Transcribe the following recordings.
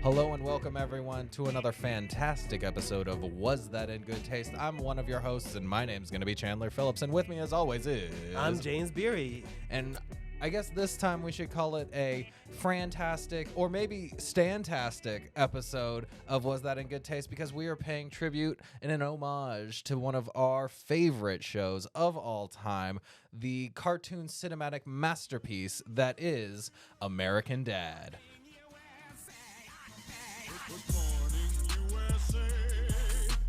Hello and welcome everyone to another fantastic episode of Was That in Good Taste? I'm one of your hosts and my name's going to be Chandler Phillips, and with me as always is... I'm James Beery. And I guess this time we should call it a fantastic or maybe standtastic episode of Was That in Good Taste, because we are paying tribute and an homage to one of our favorite shows of all time, the cartoon cinematic masterpiece that is American Dad. Good morning, USA.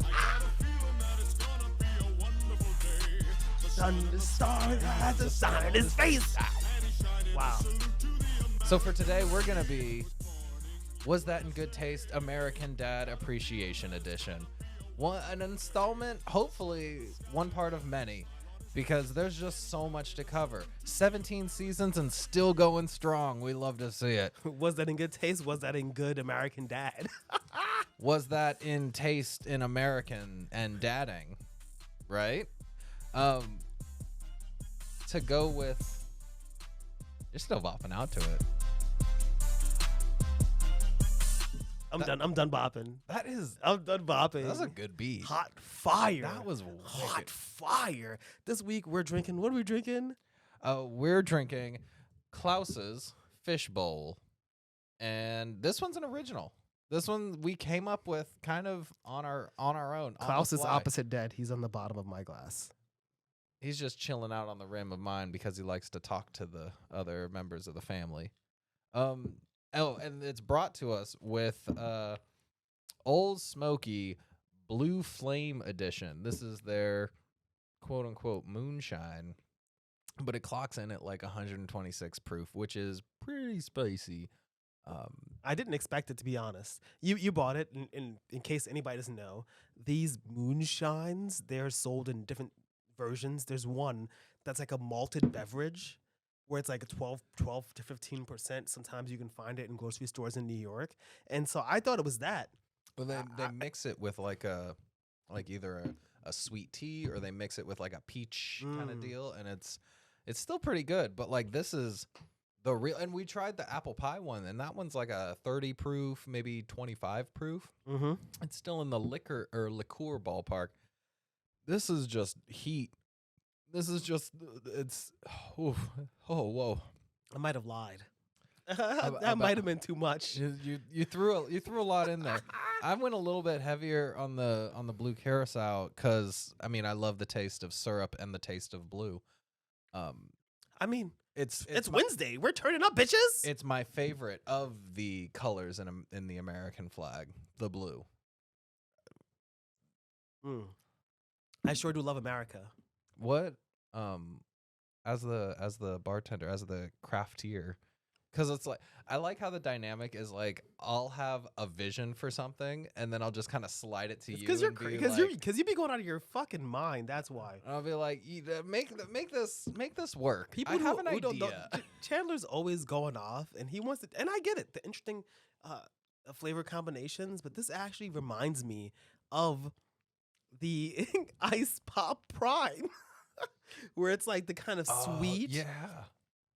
I got a feeling that it's gonna be a wonderful day. The Thunderstorm has a sign in his face. Wow. So for today, we're going to be Was That in Good Taste? American Dad Appreciation Edition. An installment, hopefully one part of many, because there's just so much to cover. 17 seasons and still going strong. We love to see it. Was that in good taste? Was that in good American Dad? Was that in taste in American and dadding, right? To go with... You're still bopping out to it. I'm done bopping. That is... I'm done bopping. That was a good beat. Hot fire. That was hot wicked. fire. This week we're drinking. What are we drinking? We're drinking Klaus's Fish Bowl, and this one's an original. This one we came up with kind of on our own. Klaus is fly. opposite dead. He's on the bottom of my glass. He's just chilling out on the rim of mine because he likes to talk to the other members of the family. Oh, and it's brought to us with Old Smoky Blue Flame Edition. This is their quote unquote moonshine, but it clocks in at like 126 proof, which is pretty spicy. I didn't expect it, to be honest. You bought it, in case anybody doesn't know. These moonshines, they're sold in different versions. There's one that's like a malted beverage where it's like a 12 to 15%. Sometimes you can find it in grocery stores in New York. And so I thought it was that. Well, they mix it with like either a sweet tea, or they mix it with like a peach kind of deal, and it's still pretty good. But like this is the real, and we tried the apple pie one, and that one's like a 30 proof, maybe 25 proof. Mm-hmm. It's still in the liquor ballpark. This is just heat. This is just oh whoa. I might have lied. That might have been too much. You threw a lot in there. I went a little bit heavier on the blue carousel because I mean I love the taste of syrup and the taste of blue. I mean, it's Wednesday. We're turning up, bitches. It's my favorite of the colors in the American flag, the blue. I sure do love America. What as the bartender, as the craftier, because it's like I like how the dynamic is like I'll have a vision for something and then I'll just kind of slide it to you Because you be going out of your fucking mind. That's why. I'll be like, make this work. People have an who idea. Chandler's always going off, and he wants to. And I get it, the interesting flavor combinations. But this actually reminds me of the Ice Pop Prime, where it's like the kind of sweet. Yeah.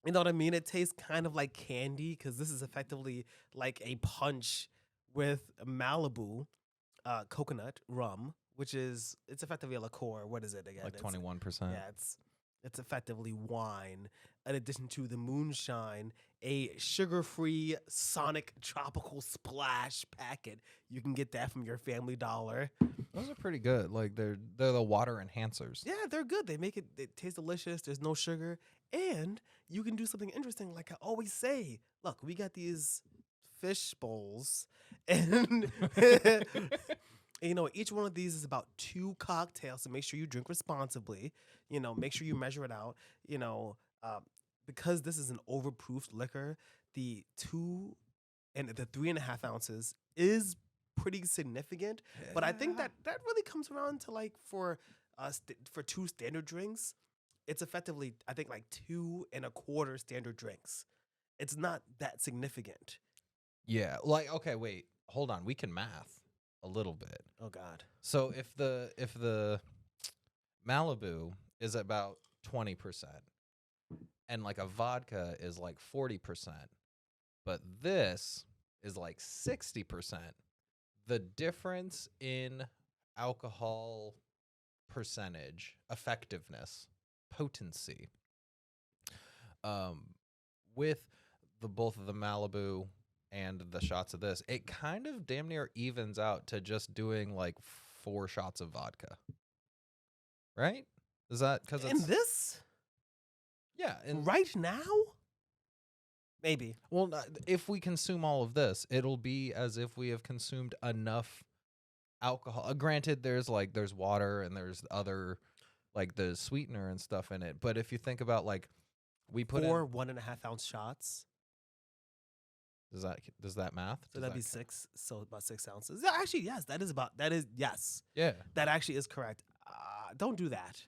You know what I mean? It tastes kind of like candy, because this is effectively like a punch with Malibu coconut rum, which is, it's effectively a liqueur. What is it again? Like 21%. Yeah, it's effectively wine. In addition to the moonshine, a sugar-free Sonic Tropical Splash packet. You can get that from your Family Dollar. Those are pretty good. Like they're the water enhancers. Yeah, they're good. They taste delicious. There's no sugar. And you can do something interesting, like I always say. Look, we got these fish bowls, and each one of these is about 2 cocktails. So make sure you drink responsibly. Make sure you measure it out. Because this is an overproofed liquor, the 2 and the 3.5 ounces is pretty significant. Yeah. But I think that really comes around to like for 2 standard drinks, it's effectively, I think, like 2.25 standard drinks. It's not that significant. Yeah. Like, okay, wait, hold on. We can math a little bit. Oh God. So if the Malibu is about 20%, and like a vodka is like 40%, but this is like 60%. The difference in alcohol percentage, effectiveness, potency, with both of the Malibu and the shots of this, it kind of damn near evens out to just doing like 4 shots of vodka. Right? Is that because In it's this yeah? And right now, maybe. well, if we consume all of this, it'll be as if we have consumed enough alcohol. Granted, there's water and there's other like the sweetener and stuff in it. But if you think about like we put 4 in, 1.5 ounce shots. does that math? So Does that'd be that 6. So about 6 ounces. Yeah, actually, yes. That is yes. yeah. That actually is correct. Don't do that.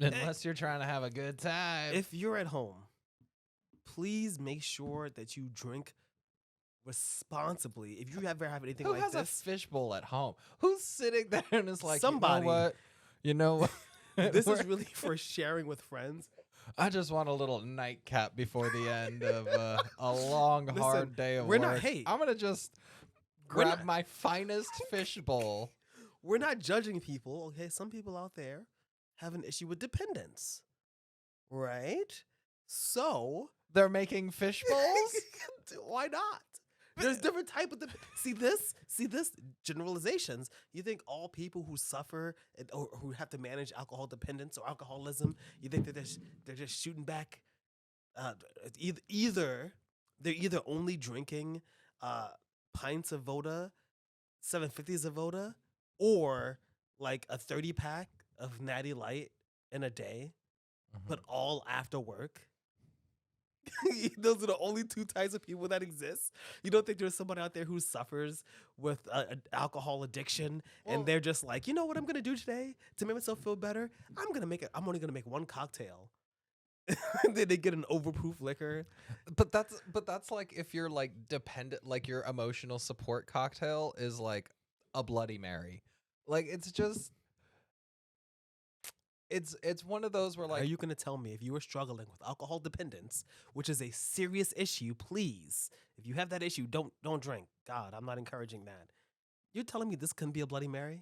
Unless you're trying to have a good time. If you're at home, please make sure that you drink responsibly. If you ever have anything Who like has this, a fishbowl at home? Who's sitting there and is like, Somebody. You know what? this is We're- really for sharing with friends. I just want a little nightcap before the end of a long, Listen, hard day of we're work. not- hey, I'm gonna just we're grab not- my finest fishbowl. We're not judging people. Okay, some people out there have an issue with dependence, right? So They're making fishbowls. why not? There's different type of see this generalizations. You think all people who suffer or who have to manage alcohol dependence or alcoholism, you think that they're just shooting back? Either they're either only drinking pints of Voda, 750s of Voda, or like a 30-pack of Natty Light in a day, but all after work. Those are the only 2 types of people that exist. You don't think there's somebody out there who suffers with an alcohol addiction, Well- and they're just like, you know what I'm gonna do today to make myself feel better? I'm only gonna make 1 cocktail. Then they get an overproof liquor. But that's like if you're like dependent, like your emotional support cocktail is like a Bloody Mary. Like it's just it's one of those where like Are you gonna tell me if you are struggling with alcohol dependence, which is a serious issue? Please, if you have that issue, don't drink. God, I'm not encouraging that. You're telling me this couldn't be a Bloody Mary?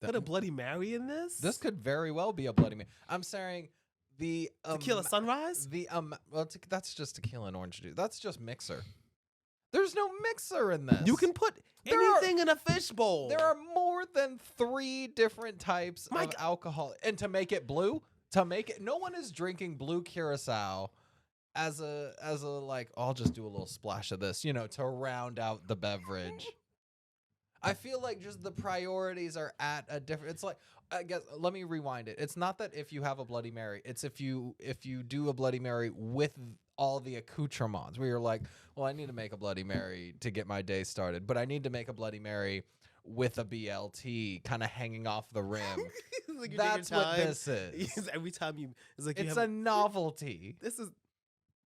Put a Bloody Mary in this? this could very well be a Bloody Mary. I'm saying the Tequila Sunrise? that's just tequila and orange juice. That's just mixer. There's no mixer in this. You can put There are- anything in a fishbowl. There are more than 3 different types My of g- alcohol, and to make it no one is drinking blue curacao as a like, I'll just do a little splash of this, to round out the beverage. I feel like just the priorities are at a different. It's like, I guess, let me rewind it. It's not that if you have a Bloody Mary, it's if you do a Bloody Mary with all the accoutrements, where you're like, well, I need to make a Bloody Mary to get my day started, but I need to make a Bloody Mary with a BLT kind of hanging off the rim. Like, you take your That's what time. this is. Every time it's like you It's have a novelty. this is.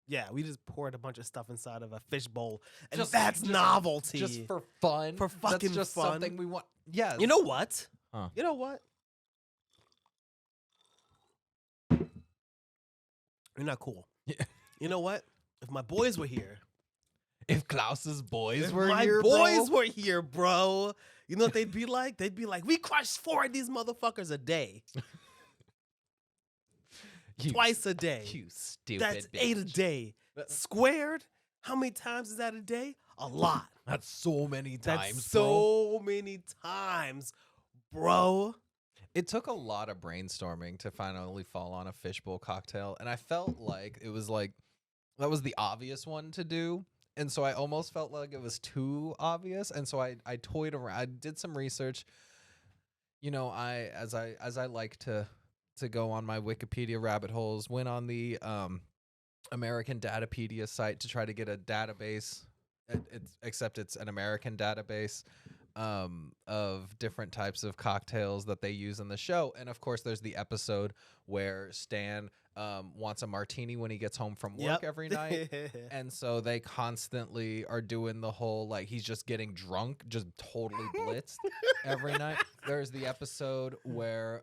Yeah, we just poured a bunch of stuff inside of a fishbowl, and Just- that's just- novelty. Just for fun. For fucking That's just fun. something we want. Yes. You know what? Huh. You know what? You're not cool. Yeah. You know what? If my boys were here, If Klaus's boys if were my here, boys bro, were here, bro, you know what they'd be like? They'd be like, we crush 4 of these motherfuckers a day, you, twice a day. You stupid That's bitch. 8 a day. Squared? How many times is that a day? A lot. That's so many times, That's bro. so many times, bro. It took a lot of brainstorming to finally fall on a fishbowl cocktail, and I felt like it was like that was the obvious one to do, and so I almost felt like it was too obvious, and so I toyed around. I did some research. As I like to go on my Wikipedia rabbit holes, went on the American Datapedia site to try to get a database. Except it's an American database of different types of cocktails that they use in the show. And of course, there's the episode where Stan wants a martini when he gets home from work every night. And so they constantly are doing the whole, like, he's just getting drunk, just totally blitzed every night. There's the episode where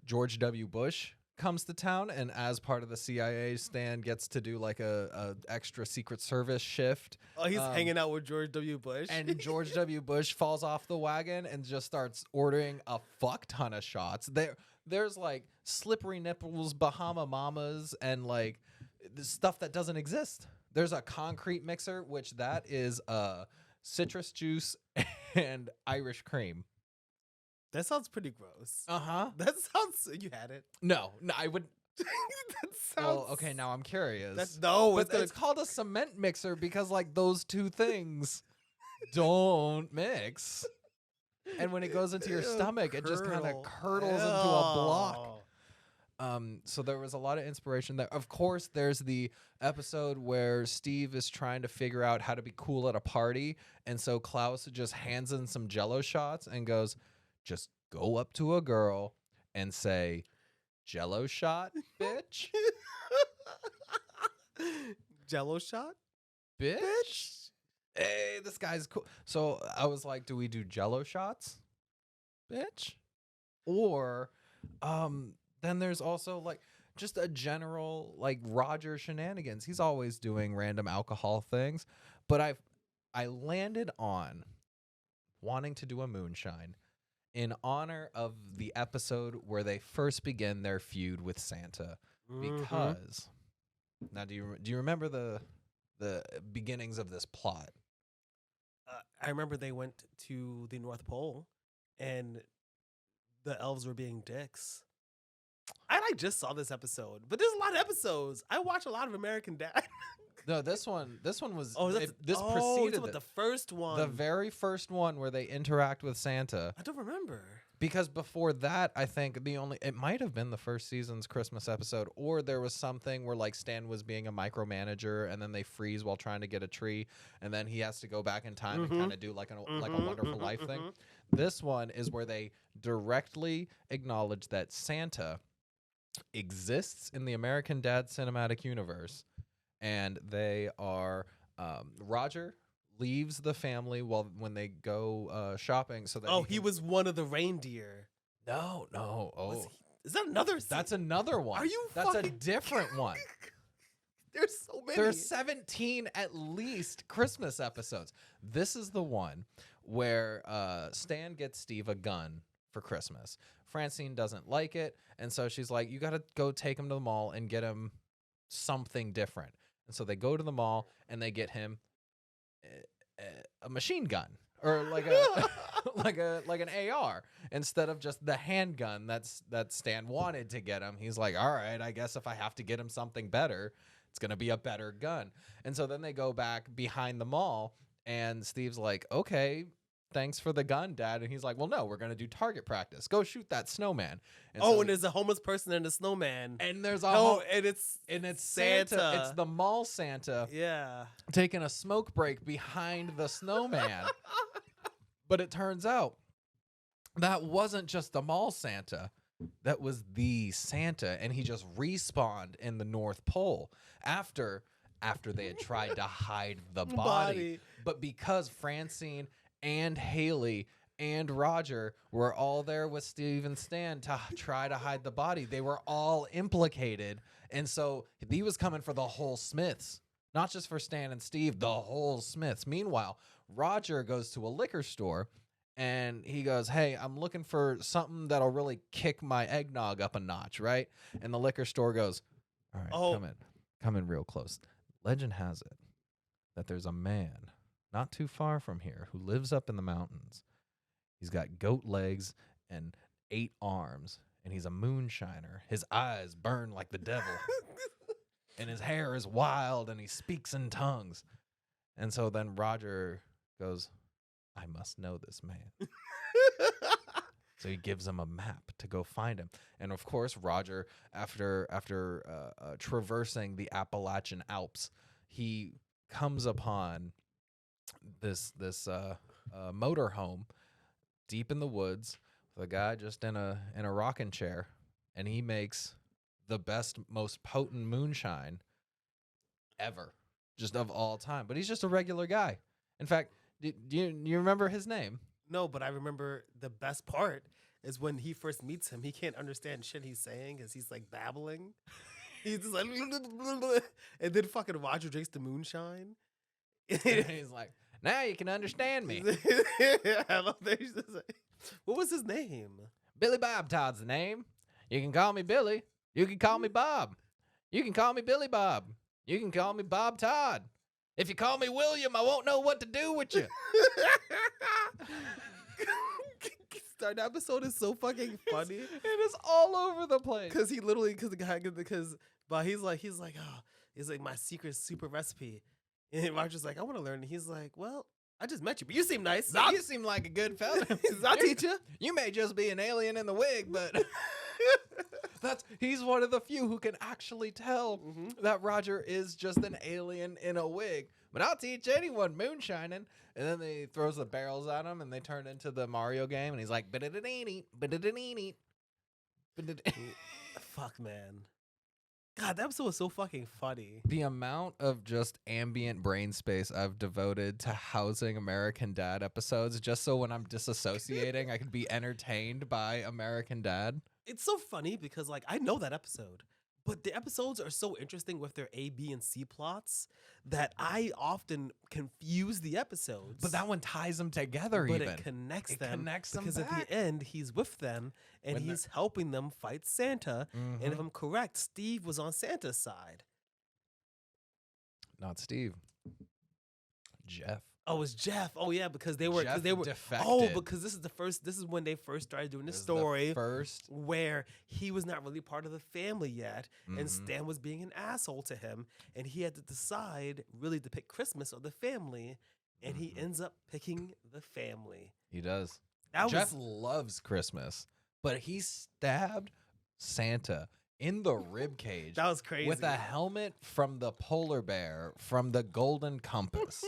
George W. Bush comes to town, and as part of the CIA, Stan gets to do like a extra Secret Service shift. Oh, he's hanging out with George W. Bush. And George W. Bush falls off the wagon and just starts ordering a fuck ton of shots. There's like slippery nipples, Bahama Mamas, and like the stuff that doesn't exist. There's a concrete mixer, which that is citrus juice and Irish cream. That sounds pretty gross. Uh-huh. That sounds. You had it. No, I would. That sounds. Well, okay, now I'm curious. But It's called a cement mixer because like those two things don't mix. And when it goes into your stomach, it just kind of curdles into a block. So there was a lot of inspiration there. Of course, there's the episode where Steve is trying to figure out how to be cool at a party, and so Klaus just hands in some Jello shots and goes, "Just go up to a girl and say, 'Jello shot, bitch.'" Jello shot, Bitch. Hey, this guy's cool. So I was like, do we do Jello shots, bitch? Or then there's also like just a general like Roger shenanigans. He's always doing random alcohol things, but I landed on wanting to do a moonshine in honor of the episode where they first begin their feud with Santa. Because now do you remember the beginnings of this plot? I remember they went to the North Pole, and the elves were being dicks. I just saw this episode, but there's a lot of episodes. I watch a lot of American Dad. No, this one was this preceded the first one, the very first one where they interact with Santa. I don't remember. Because before that, I think it might have been the first season's Christmas episode, or there was something where like Stan was being a micromanager, and then they freeze while trying to get a tree, and then he has to go back in time and kind of do like a Wonderful Life thing. This one is where they directly acknowledge that Santa exists in the American Dad cinematic universe, and they are Roger leaves the family when they go shopping. So that he was one of the reindeer. No. Oh, is that another? That's another one. Are you? That's a different one. There's so many. There's 17 at least Christmas episodes. This is the one where Stan gets Steve a gun for Christmas. Francine doesn't like it, and so she's like, "You got to go take him to the mall and get him something different." And so they go to the mall and they get him a machine gun, or like an AR instead of just the handgun that Stan wanted to get him. He's like, all right, I guess if I have to get him something better, it's gonna be a better gun. And so then they go back behind the mall, and Steve's like, okay, thanks for the gun, Dad. And he's like, well, no, we're gonna do target practice. Go shoot that snowman. And and there's a homeless person and a snowman. And there's and it's Santa. It's the mall Santa. Yeah. Taking a smoke break behind the snowman. But it turns out that wasn't just the mall Santa. That was the Santa, and he just respawned in the North Pole after they had tried to hide the body. But because Francine and Haley and Roger were all there with Steve and Stan to try to hide the body, they were all implicated. And so he was coming for the whole Smiths, not just for Stan and Steve, the whole Smiths. Meanwhile, Roger goes to a liquor store and he goes, hey, I'm looking for something that'll really kick my eggnog up a notch, right? And the liquor store goes, all right, come in real close. Legend has it that there's a man not too far from here who lives up in the mountains. He's got goat legs and 8 arms, and he's a moonshiner. His eyes burn like the devil, and his hair is wild, and he speaks in tongues. And so then Roger goes, I must know this man. So he gives him a map to go find him. And of course, Roger, after traversing the Appalachian Alps, he comes upon this motorhome deep in the woods with a guy just in a rocking chair, and he makes the best, most potent moonshine ever, just of all time. But he's just a regular guy. In fact, do you remember his name? No, but I remember the best part. is when he first meets him. He can't understand shit he's saying because he's like babbling. He's just like, and then fucking Roger drinks the moonshine. And he's like, now you can understand me. I love that. He's just like, what was his name? Billy Bob Todd's the name. You can call me Billy. You can call me Bob. You can call me Billy Bob. You can call me Bob Todd. If you call me William, I won't know what to do with you. That episode is so fucking funny. It is all over the place. Because he literally, but he's like, my secret super recipe. And Roger's like, I want to learn. And he's like, well, I just met you, but you seem nice. You seem like a good fella. I'll teach you. You may just be an alien in the wig, but he's one of the few who can actually tell that Roger is just an alien in a wig. But I'll teach anyone moonshining. And then he throws the barrels at him, and they turn into the Mario game. And he's like, fuck, man. God, that episode was so fucking funny. The amount of just ambient brain space I've devoted to housing American Dad episodes just so when I'm disassociating, I could be entertained by American Dad. It's so funny because, like, I know that episode, but the episodes are so interesting with their A, B, and C plots that I often confuse the episodes. But that one ties them together but even. it connects It them. connects them because at back. the end, he's with them and When he's helping them fight Santa. And if Mhm. I'm correct, Steve was on Santa's side. Not Steve. Jeff. Oh, it was Jeff. Oh yeah, because they were Jeff defected. Oh, because this is when they first started doing the This is story first. where he was not really part of the family yet, and Mhm. Stan was being an asshole to him, and he had to decide really to pick Christmas or the family, and he ends up picking the family. He does. That Jeff was loves Christmas, but he stabbed Santa in the rib cage that was crazy. with a helmet from the polar bear from the Golden Compass.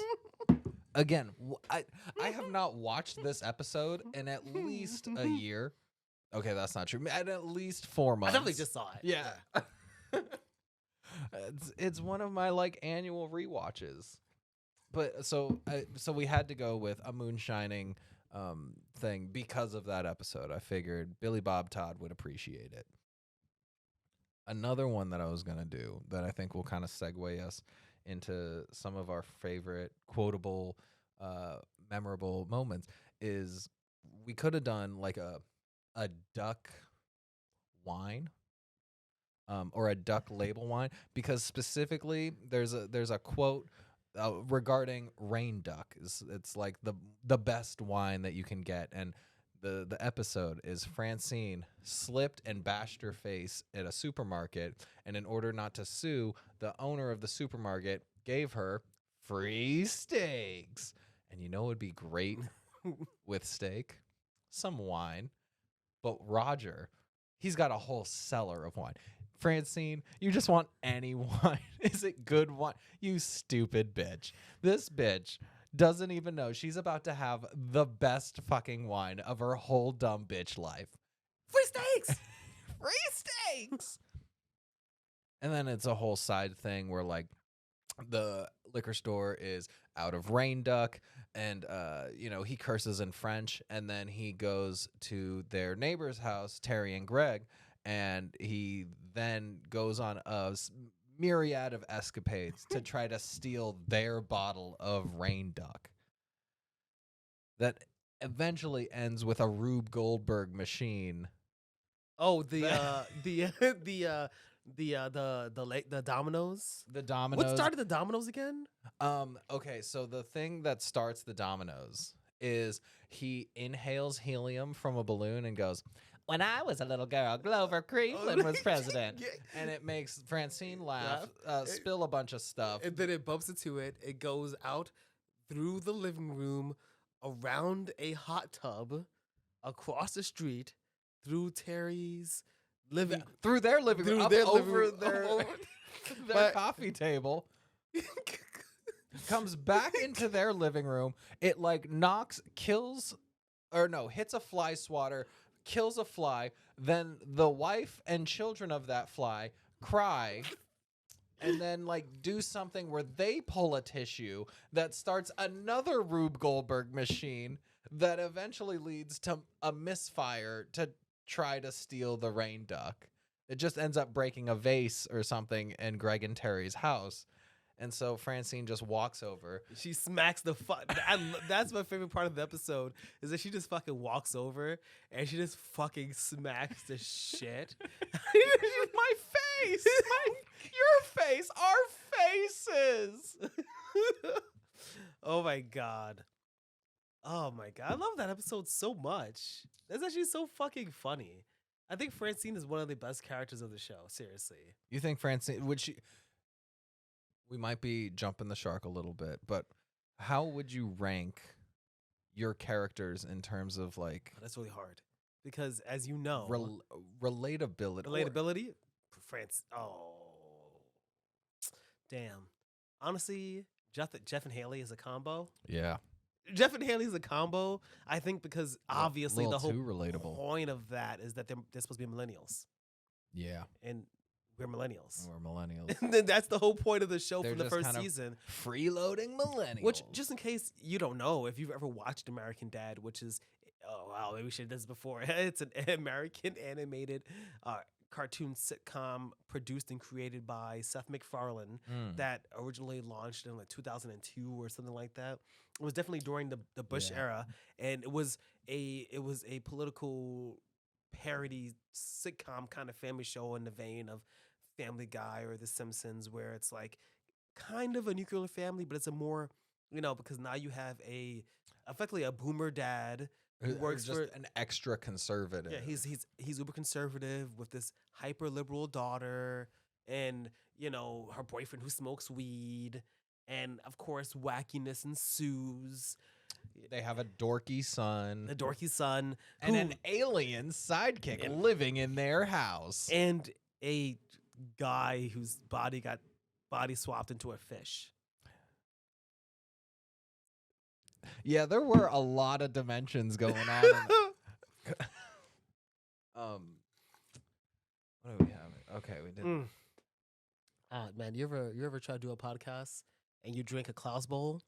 Again, I have not watched this episode in at least a year. Okay, that's not true. At least 4 I months. definitely just saw it. Yeah. It's one of my like annual rewatches. But so we had to go with a moonshining thing because of that episode. I figured Billy Bob Todd would appreciate it. Another one that I was going to do that I think will kind of segue us into some of our favorite quotable, memorable moments is we could have done like a duck wine. Or a duck label wine, because specifically there's a quote regarding rain duck. It's like the best wine that you can get, and the episode is Francine slipped and bashed her face at a supermarket, and in order not to sue, the owner of the supermarket gave her free steaks. And you know what would be great with steak? Some wine. But Roger, he's got a whole cellar of wine. Francine, you just want any wine. Is it good wine? You stupid bitch. This bitch doesn't even know she's about to have the best fucking wine of her whole dumb bitch life. Free steaks. Free steaks. And then it's a whole side thing where like the liquor store is out of rain duck, and he curses in French, and then he goes to their neighbor's house, Terry and Greg, and he then goes on a myriad of escapades to try to steal their bottle of rain duck that eventually ends with a Rube Goldberg machine. Oh, the dominoes. The dominoes. What started the dominoes again? Okay, so the thing that starts the dominoes is he inhales helium from a balloon and goes, "When I was a little girl, Grover Cleveland was president." Yeah. And it makes Francine laugh, spill a bunch of stuff. And then it bumps into it. It goes out through the living room, around a hot tub, across the street, through Terry's living Through their living room, Through up their living over room, their, over- their But- coffee table. Comes back into their living room. It like hits a fly swatter, kills a fly. Then the wife and children of that fly cry, and then like do something where they pull a tissue that starts another Rube Goldberg machine that eventually leads to a misfire to try to steal the rain duck. It just ends up breaking a vase or something in Greg and Terry's house. And so Francine just walks over. She smacks the fuck. That's my favorite part of the episode is that she just fucking walks over and she just fucking smacks the shit. My face! Your face! Our faces! Oh my god. Oh my god. I love that episode so much. That's actually so fucking funny. I think Francine is one of the best characters of the show. Seriously. You think Francine would she? We might be jumping the shark a little bit, but how would you rank your characters in terms of like That's really hard because, as you know, relatability? relatability. France. Oh, damn. Honestly, Jeff and Haley is a combo. Yeah, Jeff and Haley is a combo. I think because obviously the whole too relatable. point of that is that they're supposed to be millennials, Yeah, and we're millennials. we're millennials. And then that's the whole point of the show They're for the just first kind of season. Freeloading millennials. Which, just in case you don't know, if you've ever watched American Dad, which is, oh wow, maybe we should have done this before. It's an American animated cartoon sitcom produced and created by Seth MacFarlane that originally launched in like 2002 or something like that. It was definitely during the Bush era, and it was a political parody sitcom kind of family show in the vein of Family Guy or The Simpsons, where it's like kind of a nuclear family, but it's a more, because now you have effectively a boomer dad who works just for an extra conservative. yeah, he's uber conservative with this hyper liberal daughter, and her boyfriend who smokes weed, and of course wackiness ensues. They have a dorky son, The dorky son and who- an alien sidekick And- living in their house. and a guy whose body got body swapped into a fish. Yeah, there were a lot of dimensions going on. What do we have? Okay, we did. Mm. Man, you ever try to do a podcast and you drink a Klaus bowl?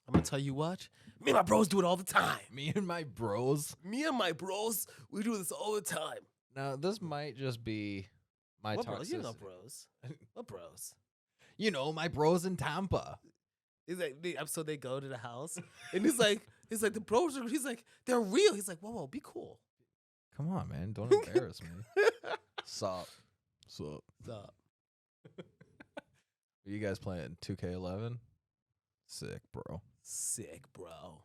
I'm gonna tell you what, me and my bros do it all the time. Me and my bros. Me and my bros, we do this all the time. Now, this might just be my What toxicity. bros? You know bros. What bros? You know, my bros in Tampa. He's like, the episode they go to the house, and he's like, the bros are. He's like, they're real. He's like, whoa, be cool. Come on, man. Don't embarrass me. Sup. Stop. Are you guys playing 2K11? Sick, bro. Sick, bro.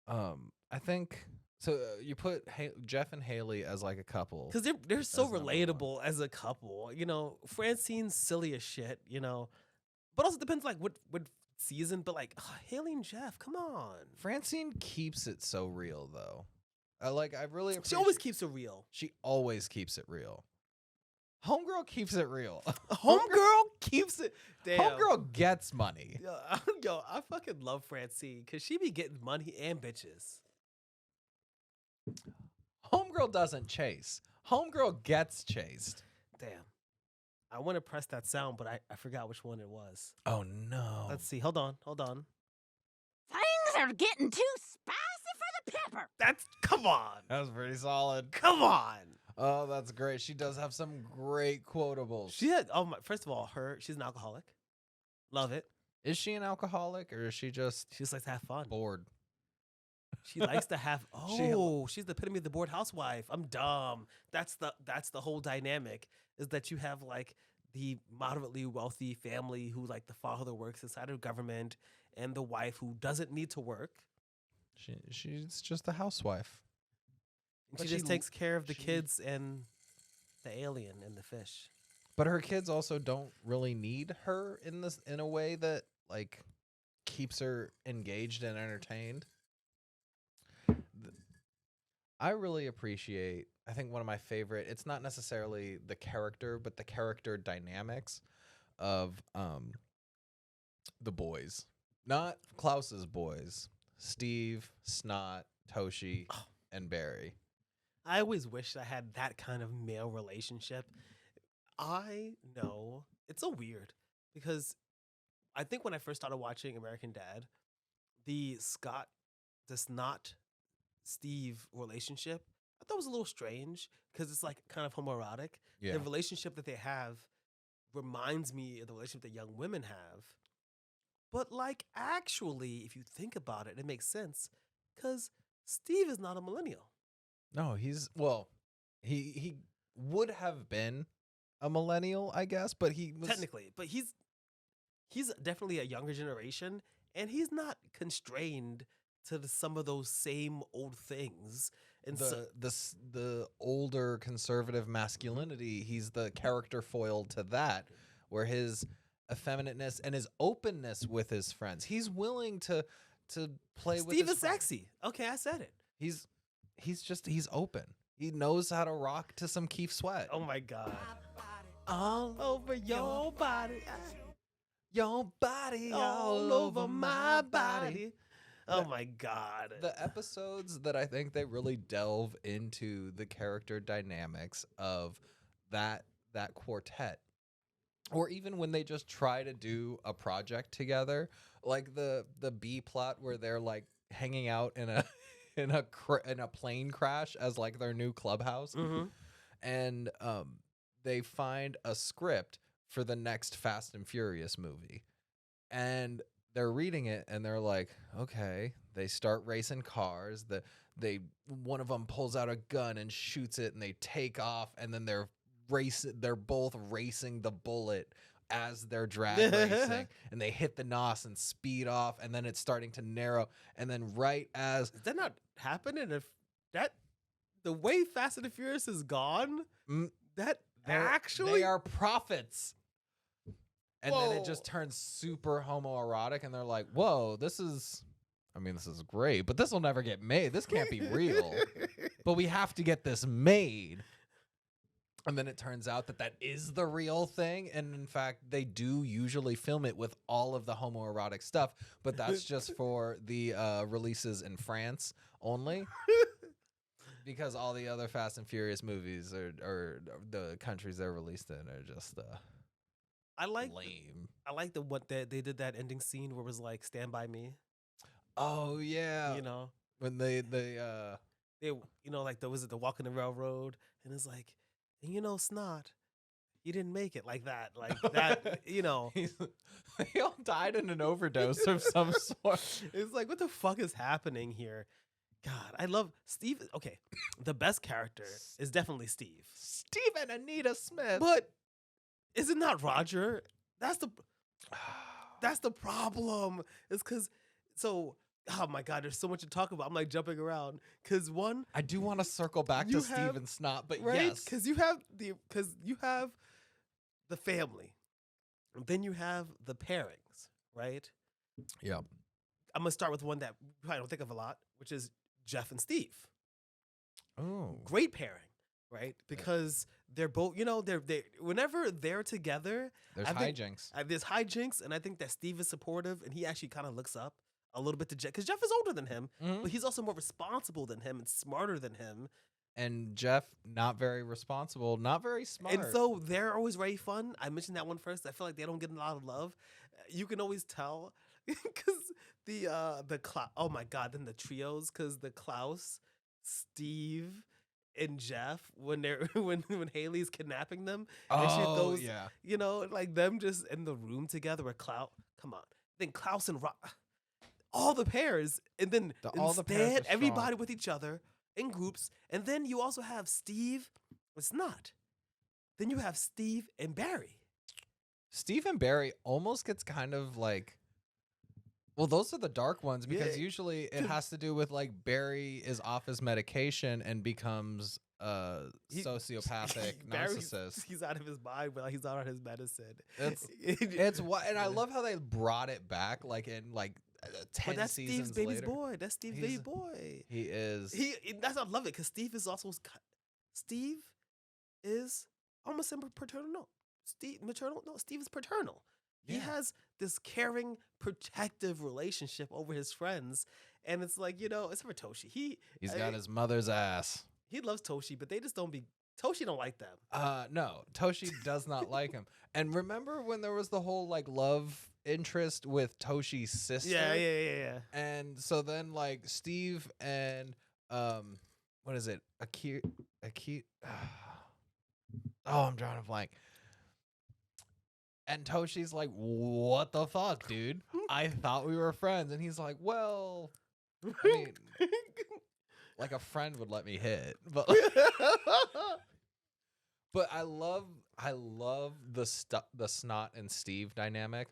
I think so. You put Jeff and Haley as like a couple. Because they're so That's number relatable as a couple. Francine's silly as shit. But also depends like what season. But like Haley and Jeff, come on. Francine keeps it so real, though. I really appreciate. She always keeps it real. She always keeps it real. Homegirl keeps it real. Homegirl keeps it. Damn. Homegirl gets money. Yo, I fucking love Francine because she be getting money and bitches. Homegirl doesn't chase. Homegirl gets chased. Damn. I want to press that sound, but I forgot which one it was. Oh no. Let's see. Hold on. Things are getting too spicy for the pepper. Come on. That was pretty solid. Come on. Oh, that's great. She does have some great quotables. She had, first of all, she's an alcoholic. Love it. Is she an alcoholic or is she just She just likes to have fun. bored? She likes to have, she's the epitome of the bored housewife. I'm dumb. That's the whole dynamic is that you have like the moderately wealthy family who like the father works inside of government and the wife who doesn't need to work. She's just a housewife. And But she just she- takes care of the she- kids and the alien and the fish. But her kids also don't really need her in a way that like keeps her engaged and entertained. I really appreciate, I think one of my favorite, it's not necessarily the character, but the character dynamics of the boys. Not Klaus's boys. Steve, Snot, Toshi, and Barry. I always wished I had that kind of male relationship. I know it's so weird because I think when I first started watching American Dad, the Scott Snot Steve relationship, I thought was a little strange because it's like kind of homoerotic. Yeah. The relationship that they have reminds me of the relationship that young women have. But like actually, if you think about it, it makes sense because Steve is not a millennial. No, he would have been a millennial, I guess, but he was Technically, but he's definitely a younger generation, and he's not constrained to some of those same old things. And so, the older conservative masculinity. He's the character foil to that, where his effeminateness and his openness with his friends. He's willing to play with. Steve his is friends. sexy. Okay, I said it. He's open. He knows how to rock to some Keith Sweat. Oh my god. All over your body. Your body All over my body. Oh my god. The episodes that I think they really delve into the character dynamics of that quartet, or even when they just try to do a project together, like the B plot where they're like hanging out in a in a plane crash as like their new clubhouse, Mhm. and they find a script for the next Fast and Furious movie, and they're reading it and they're like, okay. They start racing cars. One of them pulls out a gun and shoots it, and they take off, and then they're both racing the bullet as they're drag racing, and they hit the nos and speed off, and then it's starting to narrow, and then right as Is that not happening? If that the way Fast and the Furious is gone, that actually they are prophets. And then it Whoa. just turns super homoerotic, and they're like, whoa, this is great, but this will never get made. This can't be real. But we have to get this made. And then it turns out that is the real thing. And in fact, they do usually film it with all of the homoerotic stuff, but that's just for the releases in France only. Because all the other Fast and Furious movies or the countries they're released in are just I like lame. I like what they did that ending scene where it was like Stand By Me. Oh yeah. You know, When they like was it the Walk in the Railroad, and it's like, and Snot, you didn't make it like that, they all died in an overdose of some sort. It's like, what the fuck is happening here? God, I love Steve. Okay, the best character is definitely Steve. Steve and Anita Smith. But is it not Roger? That's the problem. It's because oh my god, there's so much to talk about. I'm like jumping around because one, I do want to circle back you to Steve have- and Snot, but right? yes, Because you have the family, and then you have the pairings, right? yeah, I'm gonna start with one that I don't think of a lot, which is Jeff and Steve. oh, Great pairing, right? Because they're both, they whenever they're together, there's I think- hijinks. there's hijinks, and I think that Steve is supportive, and he actually kind of looks up a little bit to Jeff, because Jeff is older than him, but he's also more responsible than him and smarter than him. And Jeff, not very responsible, not very smart. And so they're always very fun. I mentioned that one first. I feel like they don't get a lot of love. You can always tell because oh my god, then the trios, because the Klaus, Steve, and Jeff, when they're when Haley's kidnapping them, and she goes, yeah, like them just in the room together with Klaus. Come on, then Klaus and all the pairs, and then all the pairs instead are strong. everybody with each other in groups, and then you also have Steve. It's not. Then you have Steve and Barry. Steve and Barry almost gets kind of like, well, those are the dark ones because Yeah. usually it has to do with like Barry is off his medication and becomes a sociopathic Barry's- narcissist. He's out of his mind, but he's not on his medicine. It's what, and I love how they brought it back, like in like 10 But that's seasons Steve's baby's later. boy. That's Steve's He's- baby boy. He is. That's I love it because Steve is also Steve is almost paternal. No, Steve maternal. No, Steve is paternal. He Yeah. has this caring, protective relationship over his friends, and it's like, except for Toshi, He's got his mother's ass. he loves Toshi, but they just don't be Toshi don't like them. No, Toshi does not like him. And remember when there was the whole like love interest with Toshi's sister? Yeah. And so then like Steve and what is it? Akira. Oh, I'm drawing a blank. And Toshi's like, "What the fuck, dude? I thought we were friends." And he's like, "Well, I mean, like a friend would let me hit." But but I love the Snot and Steve dynamic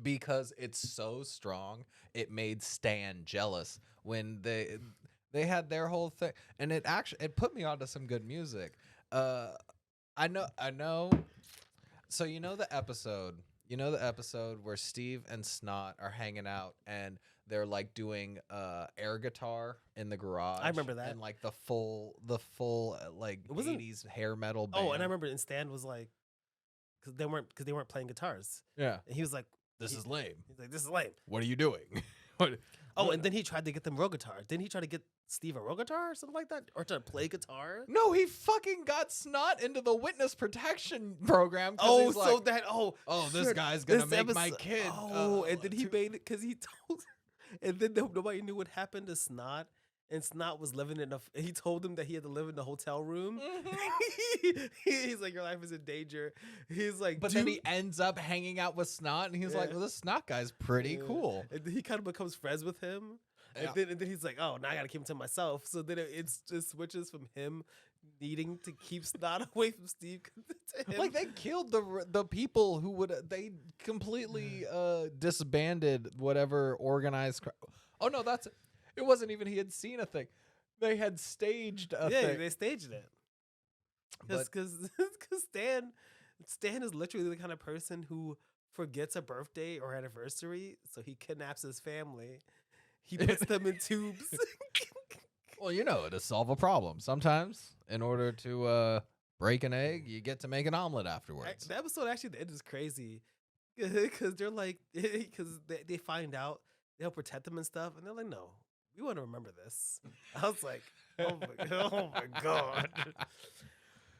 because it's so strong. It made Stan jealous when they had their whole thing, and it put me onto some good music. I know. So you know the episode where Steve and Snot are hanging out and they're like doing air guitar in the garage. I remember that. And like the full like It wasn't- 80s hair metal band. Oh, and I remember, and Stan was like, because they weren't playing guitars, Yeah. and he was like, This is lame. he's like, this is lame. What are you doing? What- Oh, and then he tried to get them real guitar. Didn't he try to get Steve a real guitar or something like that, or to play guitar? No, he fucking got Snot into the witness protection program. 'Cause Oh, he's so like, that this shit, guy's gonna this make my episode- kid. Oh, and then he made it because he told, and then nobody knew what happened to Snot, and Snot was living in he told him that he had to live in the hotel room. He's like, your life is in danger. He's like, But then he ends up hanging out with Snot, and he's like, Yeah. well, this Snot guy's pretty cool. And then he kind of becomes friends with him. Yeah. And then he's like, oh, now I gotta keep him to myself. So then it just switches from him needing to keep Snot away from Steve to him. Like they killed the people who would they completely disbanded whatever organized. Oh no, it wasn't even he had seen a thing. They had staged a thing. they staged it. But- Because Stan is literally the kind of person who forgets a birthday or anniversary, so he kidnaps his family. He puts them in tubes. Well, to solve a problem, sometimes in order to break an egg, you get to make an omelet afterwards. The episode actually, the end is crazy because they're like, because they find out they'll protect them and stuff, and they're like, no, we want to remember this. I was like, oh my god.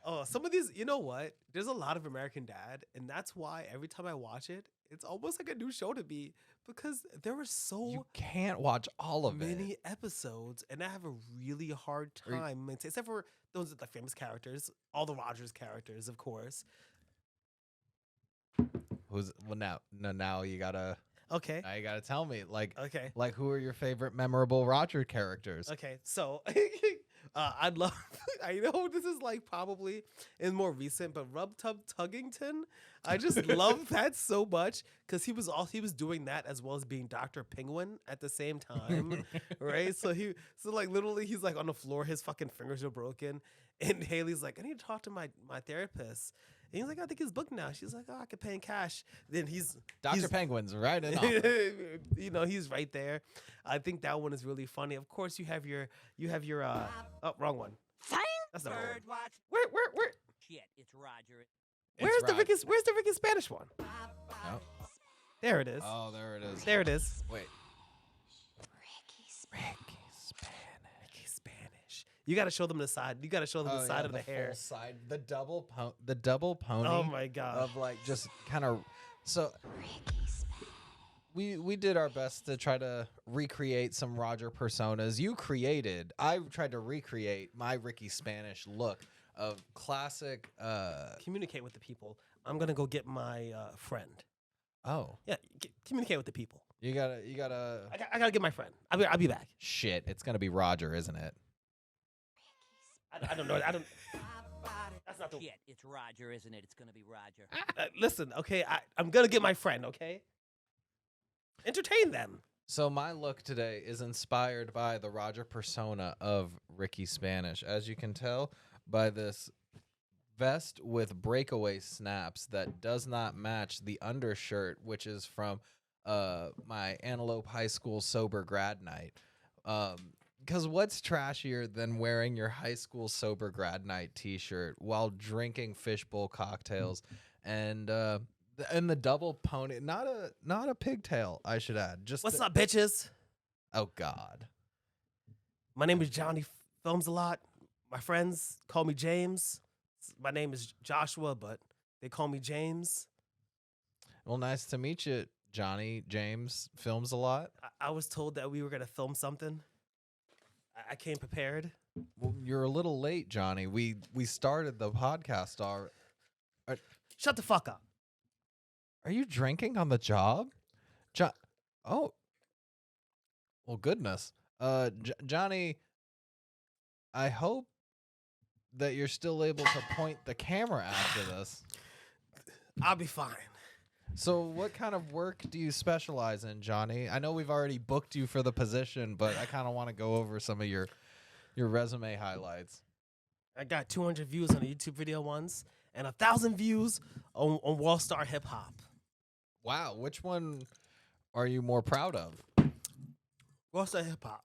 Oh, some of these, you know what? There's a lot of American Dad, and that's why every time I watch it, it's almost like a new show to me because there were so You can't watch all of many it. episodes, and I have a really hard Are you- time, except for those like famous characters, all the Rogers characters, of course. Now you gotta Okay, tell me okay. like who are your favorite memorable Roger characters? Okay, so I'd love. I know this is like probably in more recent, but Rub Tub Tuggington, I just love that so much because he was doing that as well as being Dr. Penguin at the same time, right? So like literally he's like on the floor, his fucking fingers are broken, and Haley's like, I need to talk to my therapist. And he's like, I think he's booked now. She's like, oh, I could pay in cash. Then Dr. Penguin's right in office. He's right there. I think that one is really funny. Of course, you have your oh, wrong one. Fine. That's not Bird one. watch. Where Shit, it's Roger. where's the Roger. Ricky Spanish one? Oh. There it is. Oh, there it is. There it is. Wait. Ricky Spanish. You got to show them the side. You got to show them the side of the hair. full side, the double pony. Oh my god. Of like just kind of so. We did our best to try to recreate some Roger personas. I tried to recreate my Ricky Spanish look of classic. Communicate with the people. I'm gonna go get my friend. Oh, Yeah, communicate with the people. you gotta. I gotta get my friend. I'll be back. Shit, it's gonna be Roger, isn't it? I don't know. I don't. That's not the. Shit, it's Roger, isn't it? It's gonna be Roger. Listen, okay. I'm gonna get my friend. Okay. Entertain them. So my look today is inspired by the Roger persona of Ricky Spanish, as you can tell by this vest with breakaway snaps that does not match the undershirt, which is from my Antelope High School sober grad night. Because what's trashier than wearing your high school sober grad night T-shirt while drinking fishbowl cocktails and the double pony, not a pigtail, I should add. Just What's up, bitches? Oh God. My name is Johnny Films a lot. My friends call me James. My name is Joshua, but they call me James. Well, nice to meet you, Johnny. James films a lot. I was told that we were gonna film something. I came prepared. Well, you're a little late, Johnny. We started the podcast. Shut the fuck up. Are you drinking on the job? Oh. Well, goodness. Johnny, I hope that you're still able to point the camera after this. I'll be fine. So what kind of work do you specialize in, Johnny? I know we've already booked you for the position, but I kind of want to go over some of your resume highlights. I got 200 views on a YouTube video once and 1,000 views on Wall Star Hip Hop. Wow, which one are you more proud of? Wall Star Hip Hop.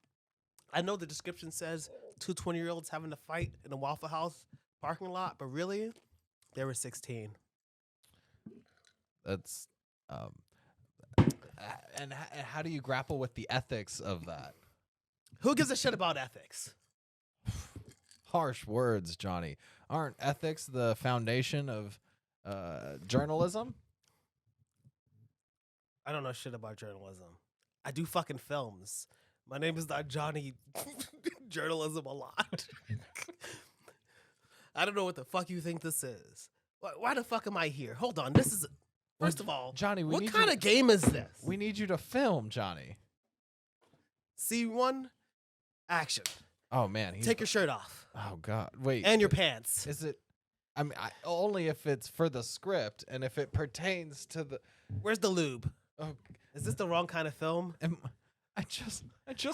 I know the description says two 20-year-olds having a fight in a Waffle House parking lot, but really, they were 16. That's and how do you grapple with the ethics of that? Who gives a shit about ethics? Harsh words, Johnny. Aren't ethics the foundation of journalism? I don't know shit about journalism. I do fucking films. My name is not Johnny Journalism a lot. I don't know what the fuck you think this is. Why the fuck am I here? Hold on. This is, first of all, Johnny, what kind of game is this? We need you to film, Johnny. C1, action. Oh man, Take your shirt off. Oh god, wait. And your pants. Is it? I mean, only if it's for the script and if it pertains to the. Where's the lube? Oh, Is this the wrong kind of film? I just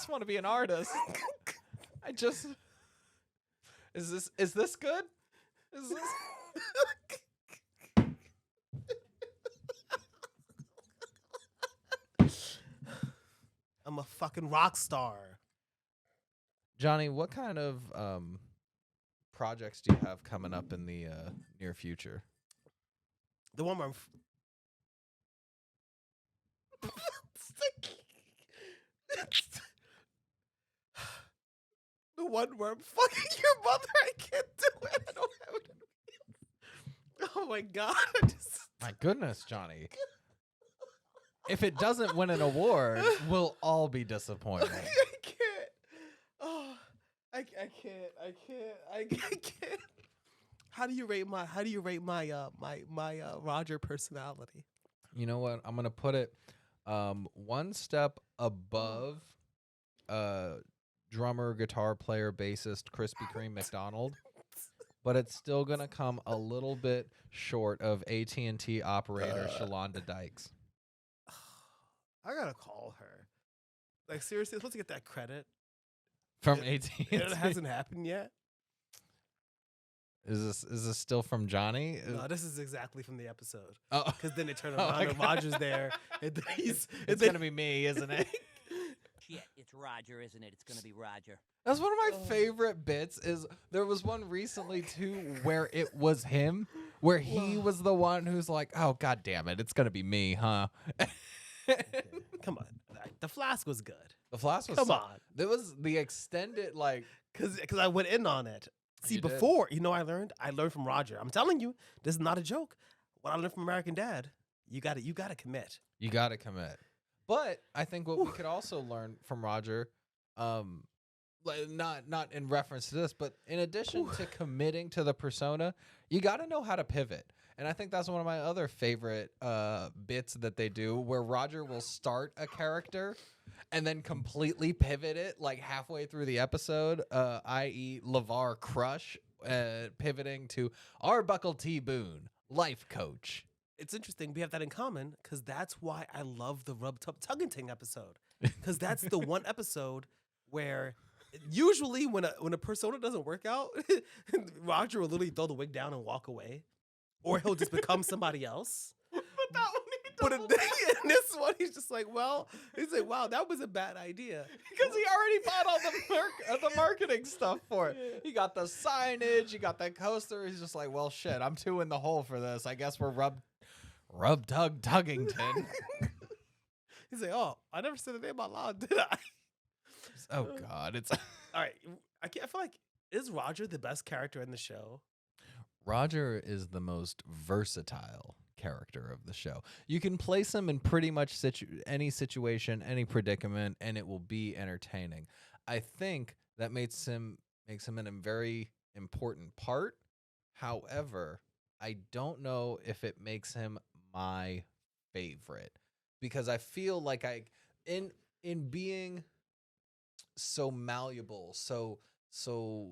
want to be an artist. Is this good? Is this? I'm a fucking rock star. Johnny, what kind of projects do you have coming up in the near future? The one where I'm the one where I'm fucking your mother. I can't do it. I don't have it. Oh my god. My goodness, Johnny. If it doesn't win an award, we'll all be disappointed. I can't. Oh, I can't. How do you rate my Roger personality? You know what? I'm gonna put it one step above drummer, guitar player, bassist Krispy Kreme McDonald, but it's still gonna come a little bit short of AT&T operator Shalonda Dykes. I gotta call her. Like seriously, let's get that credit. From AT&T. It hasn't happened yet. Is this still from Johnny? No, this is exactly from the episode. Oh, Because then they turn around and Roger's there, and then it's gonna be me, isn't it? Shit, it's Roger, isn't it? It's gonna be Roger. That's one of my favorite bits. Is there was one recently too where it was him, where he was the one who's like, "Oh god damn it, it's gonna be me, huh?" Come on, the flask was good. The flash was Come on. There was the extended like. Because I went in on it. See, You did. before, you know, I learned from Roger. I'm telling you, this is not a joke. What I learned from American Dad, you got to commit. You got to commit. But I think what we could also learn from Roger, like, not in reference to this, but in addition to committing to the persona, you got to know how to pivot. And I think that's one of my other favorite bits that they do, where Roger will start a character and then completely pivot it like halfway through the episode, i.e. LeVar Crush pivoting to Arbuckle T. Boone, life coach. It's interesting. We have that in common because that's why I love the Rub Tub Tuggenting episode. Because that's the one episode where usually when a persona doesn't work out, Roger will literally throw the wig down and walk away. Or he'll just become somebody else. But that one But in this one, he's just like, well, he's like, wow, that was a bad idea. because he already bought all the marketing stuff for it. He got the signage, he got the coaster. He's just like, well, shit, I'm two in the hole for this. I guess we're rub tug Tuggington. He's like, oh, I never said the name out loud, did I? Oh God, it's All right, I feel like Is Roger the best character in the show? Roger is the most versatile character of the show. You can place him in pretty much any situation, any predicament, and it will be entertaining. I think that makes him a very important part. However, I don't know if it makes him my favorite because I feel like in being so malleable, so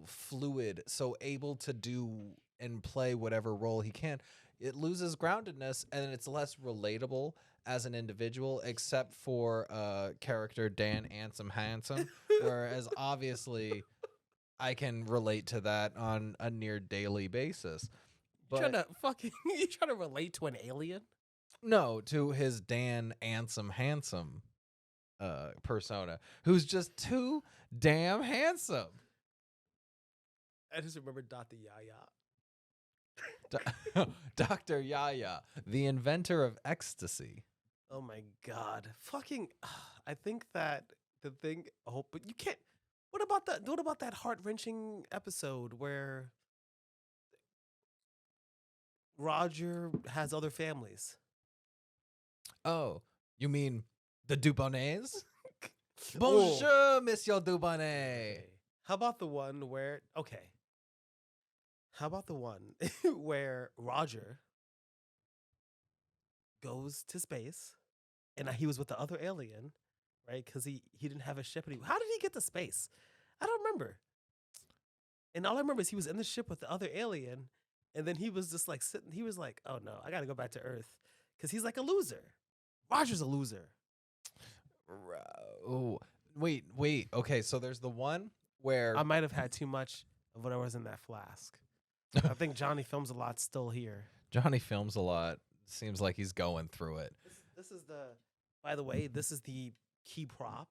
fluid, so able to do and play whatever role he can, it loses groundedness and it's less relatable as an individual, except for character Dan Handsome, whereas obviously I can relate to that on a near daily basis. You But trying to relate to an alien? no, to his Dan Handsome persona, who's just too damn handsome. I just remember Dr. Yaya. Dr. Yaya, the inventor of ecstasy. Oh my god. Fucking I think that the thing but you can't what about that heart-wrenching episode where Roger has other families? Oh, you mean the Dubonnets? Oh. Bonjour, Monsieur Dubonnet. Okay. How about the one where where Roger goes to space and he was with the other alien, right? Because he didn't have a ship. How did he get to space? I don't remember. And all I remember is he was in the ship with the other alien, and then he was just like sitting. He was like, "Oh no, I got to go back to Earth," because he's like a loser. Roger's a loser. Oh, wait. Okay, so there's the one where I might have had too much of what I was in that flask. I think Johnny films a lot still here. Johnny films a lot. Seems like he's going through it. This is by the way, this is the key prop.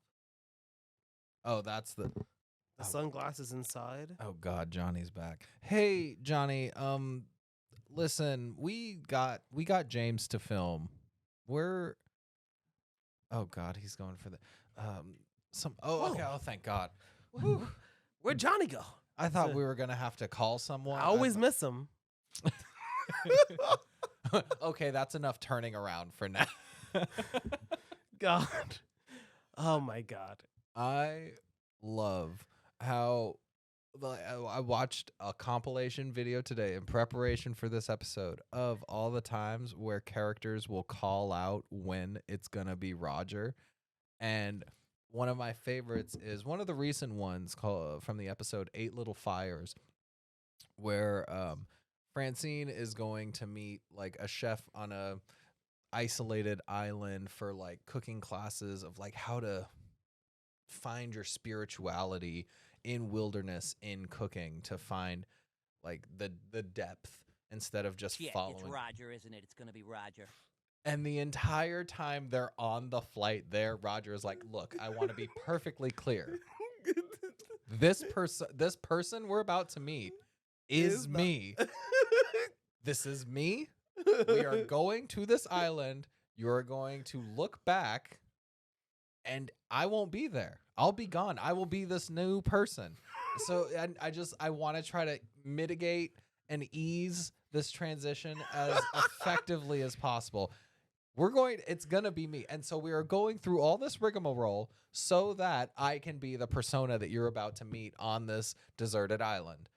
Oh, that's the Sunglasses inside. Oh God, Johnny's back. Hey, Johnny. Listen, we got James to film. Oh God, he's going for the okay. Oh, thank God. Whew. Where'd Johnny go? I thought we were gonna have to call someone. I always miss him. Okay, that's enough turning around for now. God. Oh my God. I love how I watched a compilation video today in preparation for this episode of all the times where characters will call out when it's gonna be Roger. And one of my favorites is one of the recent ones called from the episode 8 Little Fires, where Francine is going to meet like a chef on a isolated island for like cooking classes of like how to find your spirituality in wilderness in cooking, to find like the depth instead of just Shit, following. it's Roger, isn't it? It's gonna be Roger. And the entire time they're on the flight there, Roger is like, look, I want to be perfectly clear. This person we're about to meet is me. This is me. We are going to this island. You are going to look back and I won't be there. I'll be gone. I will be this new person. So I want to try to mitigate and ease this transition as effectively as possible. It's going to be me. And so we are going through all this rigmarole so that I can be the persona that you're about to meet on this deserted island.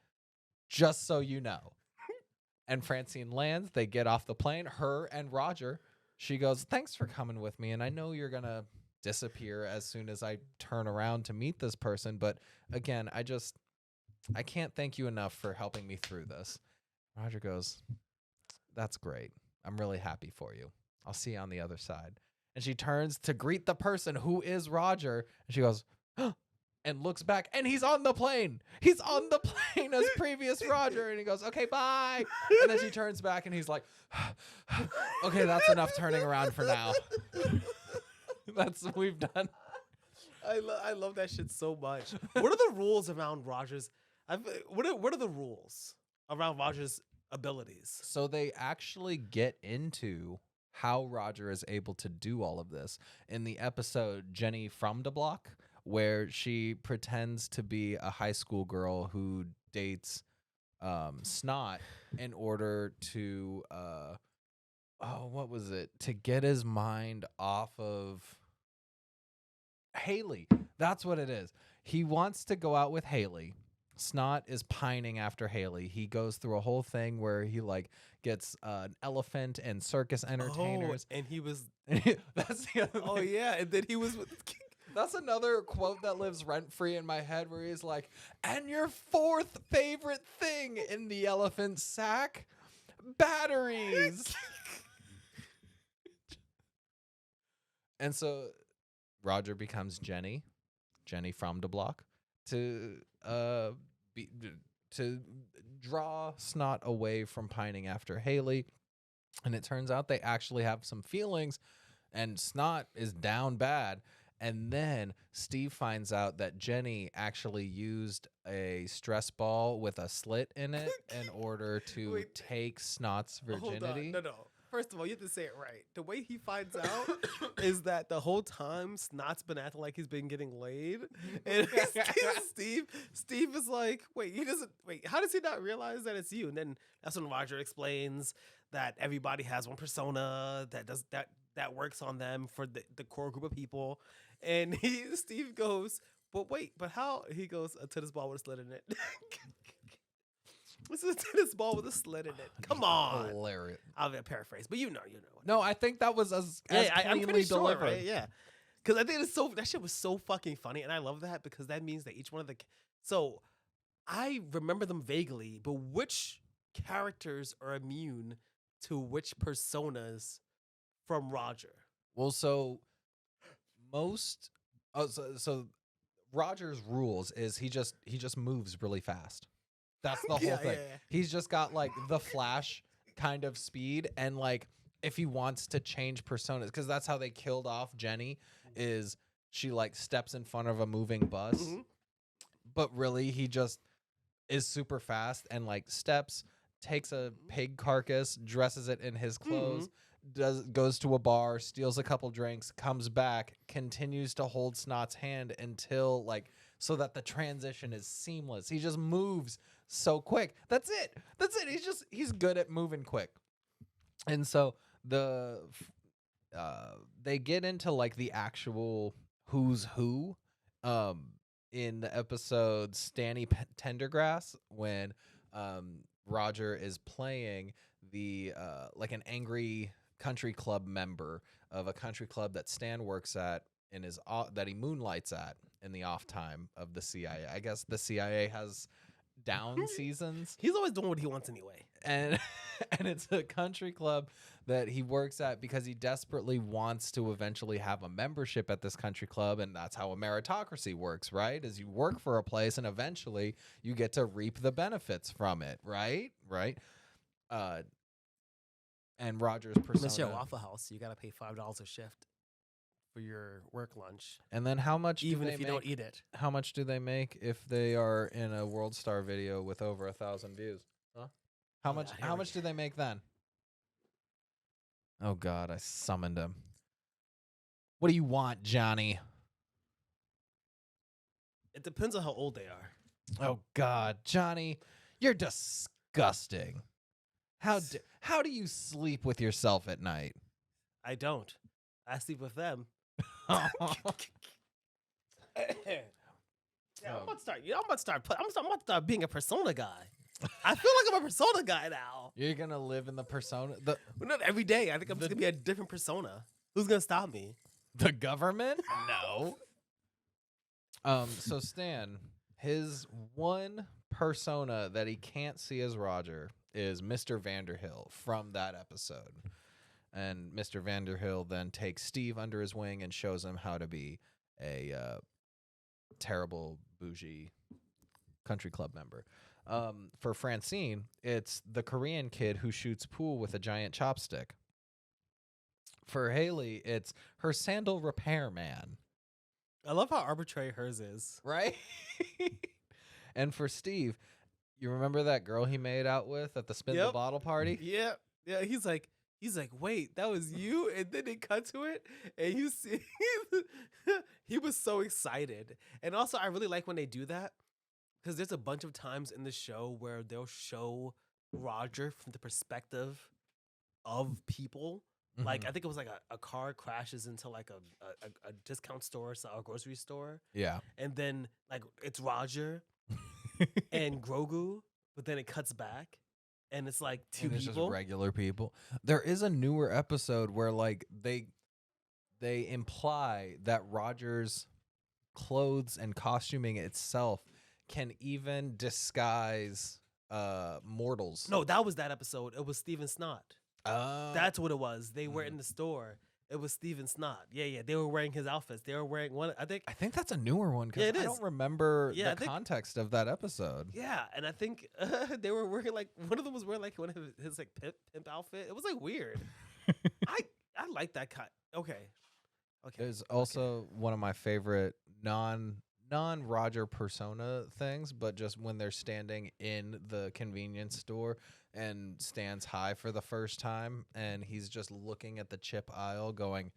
Just so you know. And Francine lands. They get off the plane. Her and Roger. She goes, thanks for coming with me. And I know you're going to disappear as soon as I turn around to meet this person. But again, I can't thank you enough for helping me through this. Roger goes, that's great. I'm really happy for you. I'll see you on the other side. And she turns to greet the person who is Roger. And she goes, and looks back, and he's on the plane. He's on the plane as previous Roger. And he goes, okay, bye. And then she turns back, and he's like, okay, that's enough turning around for now. That's what we've done. I love that shit so much. What are the rules around Roger's? What are the rules around Roger's abilities? So they actually get into how Roger is able to do all of this in the episode Jenny from the Block, where she pretends to be a high school girl who dates Snot in order to what was it? To get his mind off of Haley. That's what it is. He wants to go out with Haley. Snot is pining after Haley. He goes through a whole thing where he like gets an elephant and circus entertainers. and he was. That's the other Oh thing. yeah, and then he was with. That's another quote that lives rent free in my head where he's like, and your fourth favorite thing in the elephant sack? Batteries. And so Roger becomes Jenny from the block, to to draw Snot away from pining after Haley. And it turns out they actually have some feelings, and Snot is down bad. And then Steve finds out that Jenny actually used a stress ball with a slit in it in order to Wait. take Snot's virginity. Hold on. No. First of all, you have to say it right. The way he finds out is that the whole time Snot's been acting like he's been getting laid, and Steve is like, how does he not realize that it's you? And then that's when Roger explains that everybody has one persona that works on them for the core group of people, and Steve goes, but how? He goes, a tennis ball with a slit in it. This is a tennis ball with a slit in it. Come on. Hilarious. I'll paraphrase, but you know. No, I think that was as I'm cleanly pretty sure, delivered. right? Yeah. Because I think that shit was so fucking funny, and I love that because that means that each one of so I remember them vaguely, but which characters are immune to which personas from Roger? Well, so so Roger's rules is he just moves really fast. That's the whole thing. Yeah. He's just got like the Flash kind of speed, and like if he wants to change personas, because that's how they killed off Jenny, is she like steps in front of a moving bus, but really he just is super fast and like steps, takes a pig carcass, dresses it in his clothes, goes to a bar, steals a couple drinks, comes back, continues to hold Snot's hand until like so that the transition is seamless. He just moves so quick. That's it. He's good at moving quick. And so they get into like the actual who's who in the episode Stanny Tendergrass, when Roger is playing the like an angry country club member of a country club that Stan works at in his that he moonlights at in the off time of the CIA. I guess the CIA has down seasons. He's always doing what he wants anyway. And it's a country club that he works at because he desperately wants to eventually have a membership at this country club, and that's how a meritocracy works, right? Is you work for a place and eventually you get to reap the benefits from it, right? And Roger's persona. Unless you're a Waffle House, you gotta pay $5 a shift for your work lunch, And then how much even do they if you make? don't eat it. How much do they make if they are in a World Star video with over 1,000 views? Huh? How much? yeah, here How we much do they make then? Oh God, I summoned him. What do you want, Johnny? It depends on how old they are. Oh God, Johnny, you're disgusting. How do you sleep with yourself at night? I don't. I sleep with them. Oh. Yeah, I'm about to start being a persona guy. I feel like I'm a persona guy now. You're gonna live in the persona. But not every day. I think I'm just gonna be a different persona. Who's gonna stop me? The government? No. So Stan, his one persona that he can't see as Roger is Mr. Vanderhill from that episode. And Mr. Vanderhill then takes Steve under his wing and shows him how to be a terrible, bougie country club member. For Francine, it's the Korean kid who shoots pool with a giant chopstick. For Haley, it's her sandal repairman. I love how arbitrary hers is. Right? And for Steve, you remember that girl he made out with at the spin the Yep. bottle party? Yeah. He's like, He's like, wait, that was you? And then they cut to it, and you see, he was so excited. And also, I really like when they do that, because there's a bunch of times in the show where they'll show Roger from the perspective of people. Like, I think it was like a car crashes into like a discount store or a grocery store. Yeah. And then like it's Roger and Grogu, but then it cuts back. And it's like two and it's people. just regular people. There is a newer episode where like they imply that Roger's clothes and costuming itself can even disguise mortals. No, that was that episode. It was Steven Snot. Oh. That's what it was. They were in the store. It was Steven Snot. Yeah. They were wearing his outfits. They were wearing one. I think that's a newer one because Yeah, it I is. don't remember Yeah, I the think- context of that episode. Yeah, and I think they were wearing like one of them was wearing like one of his like pimp outfit. It was like weird. I like that kind. Okay. It's also one of my favorite non Roger persona things, but just when they're standing in the convenience store and stands high for the first time and he's just looking at the chip aisle going,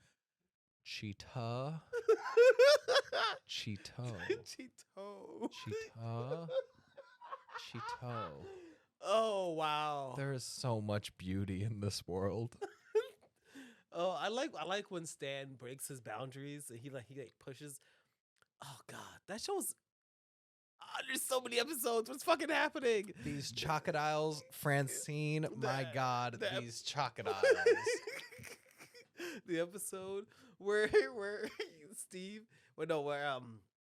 Cheetah, Cheeto, Cheeto. Cheetah, Cheeto. Oh wow. There is so much beauty in this world. Oh, I like when Stan breaks his boundaries and he pushes. Oh god, that show's. There's so many episodes. What's fucking happening? These crocodiles, Francine, my God, that- these crocodiles. The episode where Steve, where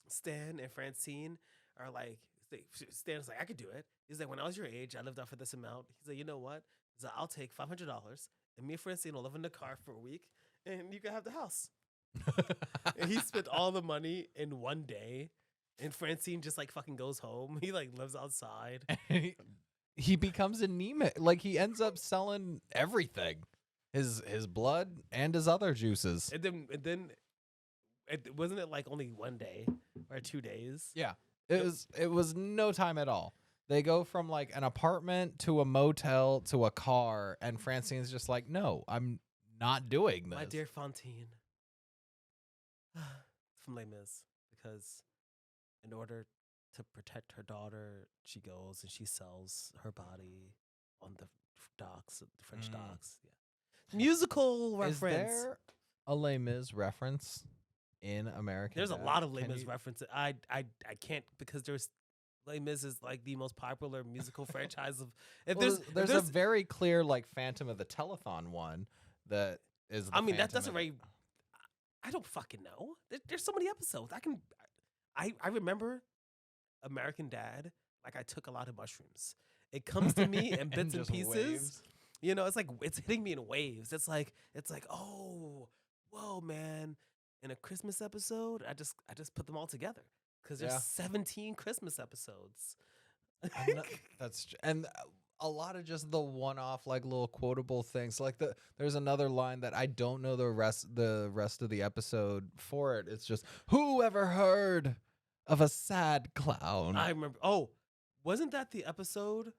Stan and Francine are like, Stan's like, I could do it. He's like, when I was your age, I lived off of this amount. He's like, you know what? He's like, I'll take $500, and me and Francine will live in the car for a week, and you can have the house. And he spent all the money in one day, and Francine just like fucking goes home. He like lives outside. He becomes anemic. Like he ends up selling everything, his blood and his other juices. And then wasn't it like only one day or 2 days? Yeah, it was no time at all. They go from like an apartment to a motel to a car, and Francine's just like, no, I'm not doing this. My dear Fantine. From Les Mis, because in order to protect her daughter, she goes and she sells her body on the docks, the French docks. Yeah, musical Is reference. there a Les Mis reference in American? There's a Dad? lot of Les Can Mis you- references. I can't because there's Les Mis is like the most popular musical franchise of. If Well, there's there's a very clear like Phantom of the Telethon one that is. The I mean that Phantom doesn't of- really. I don't fucking know. There's so many episodes. I remember American Dad like I took a lot of mushrooms. It comes to me in bits and just pieces. waves. You know, it's like it's hitting me in waves. It's like oh, whoa, man. In a Christmas episode, I just put them all together because there's Yeah. 17 Christmas episodes. And a lot of just the one-off like little quotable things. Like there's another line that I don't know the rest of the episode for it. It's just who ever heard of a sad clown? I remember. Oh, wasn't that the episode?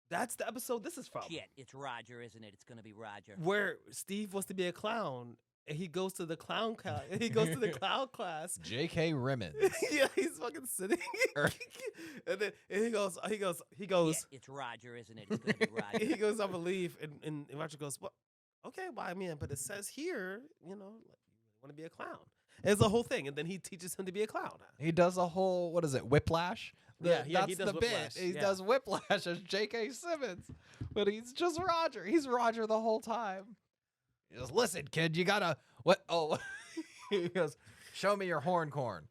That's the episode this is from. Shit, it's Roger, isn't it? It's gonna be Roger. Where Steve wants to be a clown and he goes to the clown class. He goes to the clown class. J.K. Rimmons. Yeah, he's fucking sitting. And then he goes. Yeah, it's Roger, isn't it? It's gonna be Roger. He goes, I believe, and Roger goes, "What? Okay, well, I mean, but it says here, you know, like, you want to be a clown." It's the whole thing, and then he teaches him to be a clown. He does a whole whiplash. Yeah, he That's does the Whiplash, bit. He yeah. does whiplash as J.K. Simmons, but he's just Roger. He's Roger the whole time. He goes, listen, kid, you gotta what? Oh, he goes, show me your horn corn.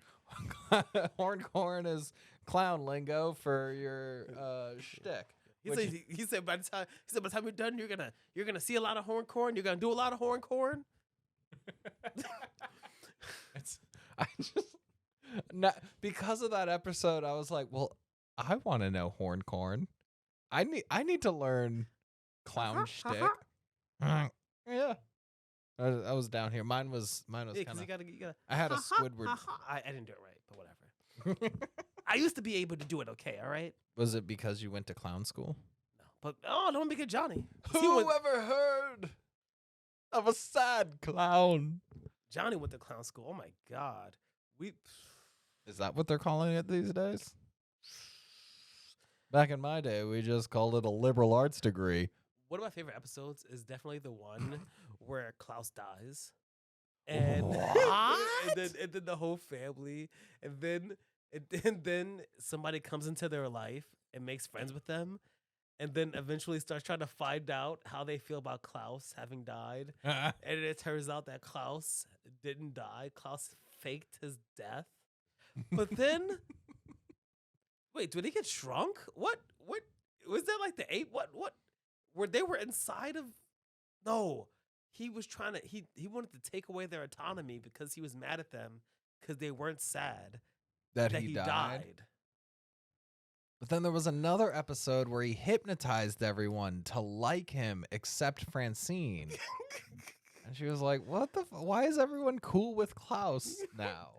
Horn corn is clown lingo for your shtick. He said by the time you're done, you're gonna see a lot of horn corn. You're gonna do a lot of horn corn. I just not because of that episode. I was like, well, I want to know horn corn. I need to learn clown shtick. Yeah, I was down here. Mine was Yeah, kind because of. you gotta. I had a Squidward. I didn't do it right, but whatever. I used to be able to do it okay. All right. Was it because you went to clown school? No, but don't make it Johnny. 'Cause he went- Who ever heard of a sad clown. Johnny went to clown school. Oh my God. Is that what they're calling it these days? Back in my day, we just called it a liberal arts degree. One of my favorite episodes is definitely the one where Klaus dies. And, What? and then the whole family, and then somebody comes into their life and makes friends with them, and then eventually starts trying to find out how they feel about Klaus having died. And it turns out that Klaus didn't die. Klaus faked his death. But then, wait, did he get shrunk? What was that, like the ape? What where they were inside of? No, he was trying to. He wanted to take away their autonomy because he was mad at them because they weren't sad that that he he died. died. But then there was another episode where he hypnotized everyone to like him except Francine. And she was like, what the why is everyone cool with Klaus now?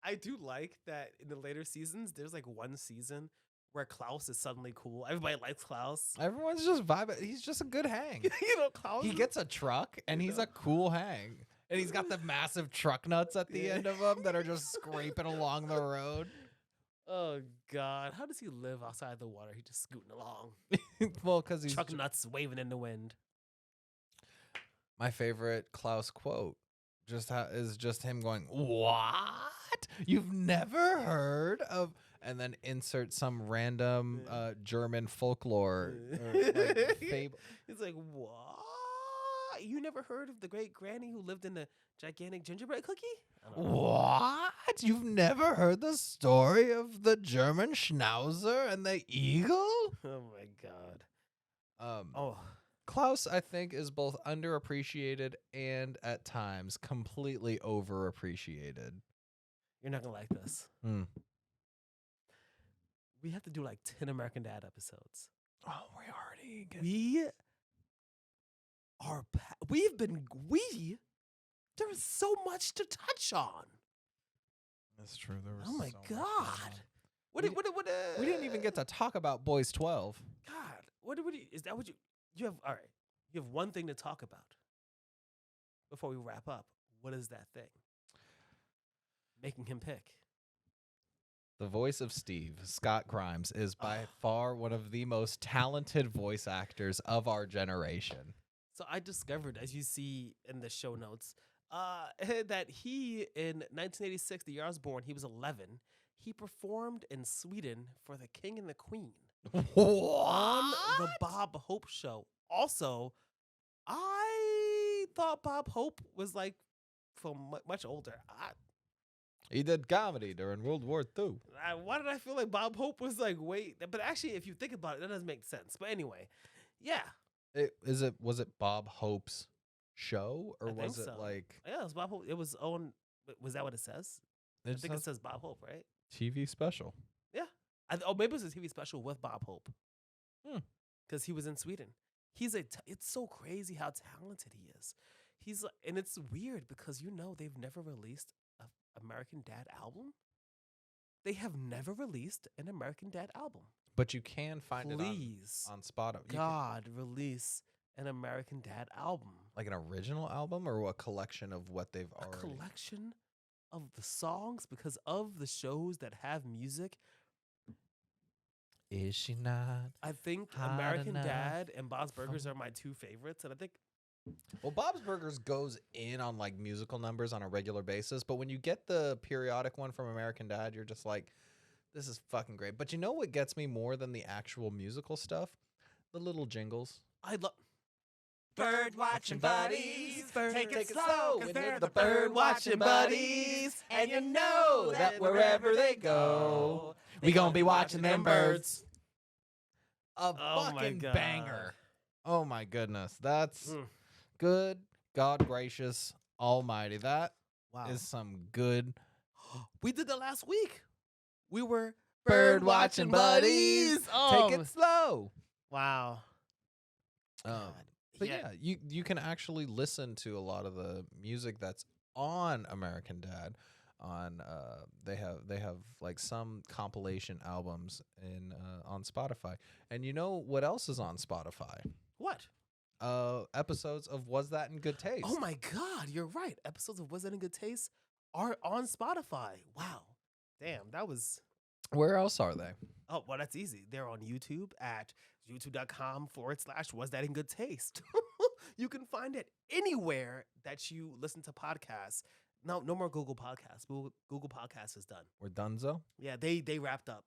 I do like that in the later seasons. There's like one season where Klaus is suddenly cool. Everybody likes Klaus. Everyone's just vibing. He's just a good hang. Klaus. He gets a truck and he's a cool hang. And he's got the massive truck nuts at the end of him that are just scraping along the road. Oh God, how does he live outside the water? He's just scooting along. Well, because he's Truck nuts waving in the wind. my favorite Klaus quote. Is just him going, "What? You've never heard of?" And then insert some random German folklore or, like, fable. He's like, what? You never heard of the great granny who lived in the gigantic gingerbread cookie? I don't know. What? You've never heard the story of the German Schnauzer and the eagle? Oh my God. Oh, Klaus, I think, is both underappreciated and at times completely overappreciated. You're not gonna like this. We have to do like 10 American Dad episodes. Oh, we already get. There is so much to touch on. That's true. There was Oh my so much going God. on. We didn't even get to talk about Boys 12. God, is that what you have? All right, you have one thing to talk about before we wrap up. What is that thing? Making him pick. The voice of Steve, Scott Grimes, is by far one of the most talented voice actors of our generation. So I discovered, as you see in the show notes, that he, in 1986, the year I was born, he was 11. He performed in Sweden for the King and the Queen on the Bob Hope show. Also, I thought Bob Hope was like much older. He did comedy during World War II. Why did I feel like Bob Hope was like, wait? But actually, if you think about it, that doesn't make sense. But anyway, yeah. Was it Bob Hope's show, or I was think it so. like Yeah, it was Bob Hope. It was on. Was that what it says? I think it says Bob Hope, right? TV special? Yeah. Maybe it was a TV special with Bob Hope. Because he was in Sweden. It's so crazy how talented he is. And it's weird because they've never released an American Dad album. They have never released an American Dad album. But you can find Please, it on Spotify. God, release an American Dad album. Like an original album or a collection of what they've already... A collection of the songs, because of the shows that have music. Is she not? I think hot American enough Dad and Bob's Burgers are my two favorites. And I think... Well, Bob's Burgers goes in on like musical numbers on a regular basis, but when you get the periodic one from American Dad, you're just like, this is fucking great. But you know what gets me more than the actual musical stuff? The little jingles. I love... Bird watching buddies, take it slow, 'cause they're the bird watching buddies, and you know that wherever they go, we gonna be watching them birds. A Oh my fucking God. banger. Oh my goodness. That's Mm. good. God gracious almighty. That Wow. is some good We did that last week. We were bird watching buddies. Oh. Take it slow. Wow. But yeah, you can actually listen to a lot of the music that's on American Dad. They have like some compilation albums on Spotify. And you know what else is on Spotify? What? episodes of Was That in Good Taste. Oh my God, you're right. Episodes of Was That in Good Taste are on Spotify. Wow. Damn, that was. Where else are they? Oh, well, that's easy. They're on YouTube at youtube.com/Was That in Good Taste. You can find it anywhere that you listen to podcasts. No more Google Podcasts. Google Podcasts is done. We're donezo? Yeah, they wrapped up.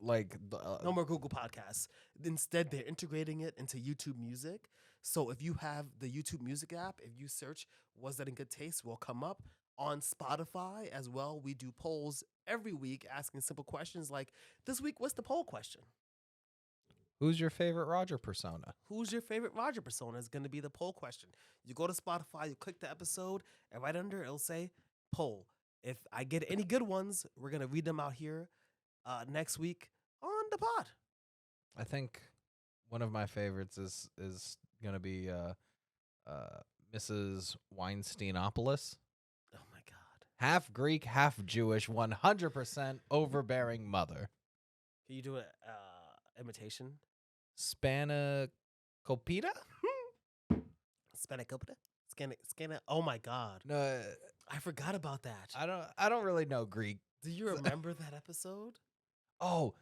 Like, No more Google Podcasts. Instead, they're integrating it into YouTube Music. So if you have the YouTube Music app, if you search Was That in Good Taste, will come up. On Spotify as well, we do polls every week asking simple questions like, this week, what's the poll question? who's your favorite Roger persona? Who's your favorite Roger persona is going to be the poll question. You go to Spotify, you click the episode, and right under it'll say poll. If I get any good ones, we're going to read them out here next week on the pod. I think one of my favorites is going to be Mrs. Weinsteinopoulos. Oh my God. Half Greek, half Jewish, 100% overbearing mother. Can you do an imitation? Spanakopita? Spanakopita? Scanna. Oh my God. No, I forgot about that. I don't really know Greek. Do you remember that episode? Oh,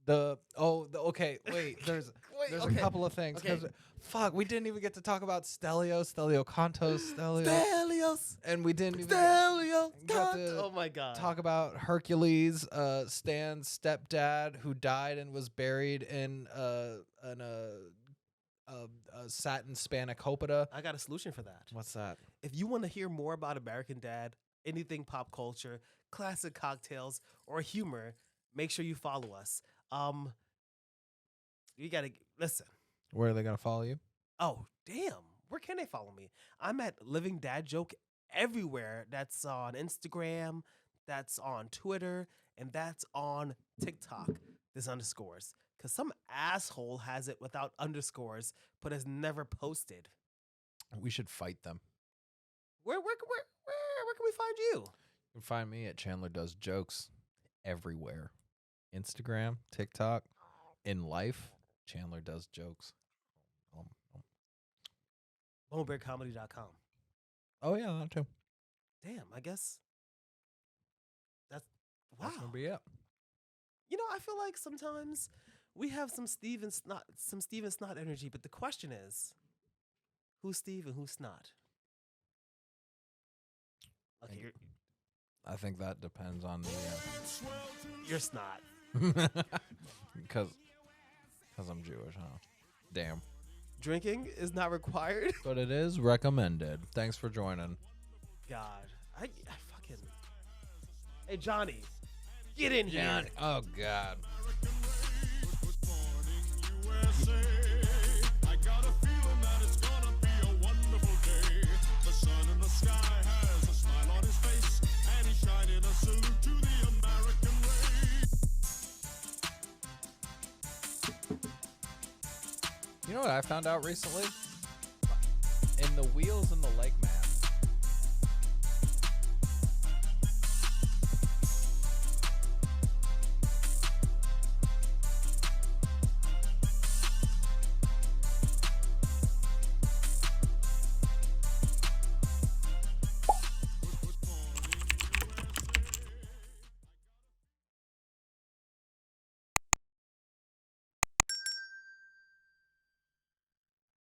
okay. Wait, there's okay. a couple of things. Okay. 'Cause, fuck, we didn't even get to talk about Stelios Cantos, Stelios. and we didn't even Stelios. got to Oh my God. talk about Hercules, Stan's stepdad, who died and was buried in a satin spanakopita. I got a solution for that. What's that? If you want to hear more about American Dad, anything pop culture, classic cocktails, or humor, make sure you follow us. You gotta listen. Where are they gonna follow you? Oh, damn. Where can they follow me? I'm at Living Dad Joke everywhere. That's on Instagram, that's on Twitter, and that's on TikTok. This underscores. Because some asshole has it without underscores, but has never posted. We should fight them. Where can we find you? You can find me at Chandler Does Jokes everywhere. Instagram, TikTok, in life, Chandler Does Jokes. Bonebearcomedy.com. Oh yeah, that too. Damn, I guess that's wow. That's gonna be it. You know, I feel like sometimes we have some Steven Snot energy, but the question is, who's Steve and who's Snot? Okay, I think that depends on the you're Snot. because I'm Jewish, huh? Damn. Drinking is not required. But it is recommended. Thanks for joining. God, I fucking. Hey Johnny, get in here. Oh God. I got a feeling that it's gonna be a wonderful day. The sun in the sky has a smile on his face, and he's shining a salute to the American race. You know what I found out recently? In the wheels in the lake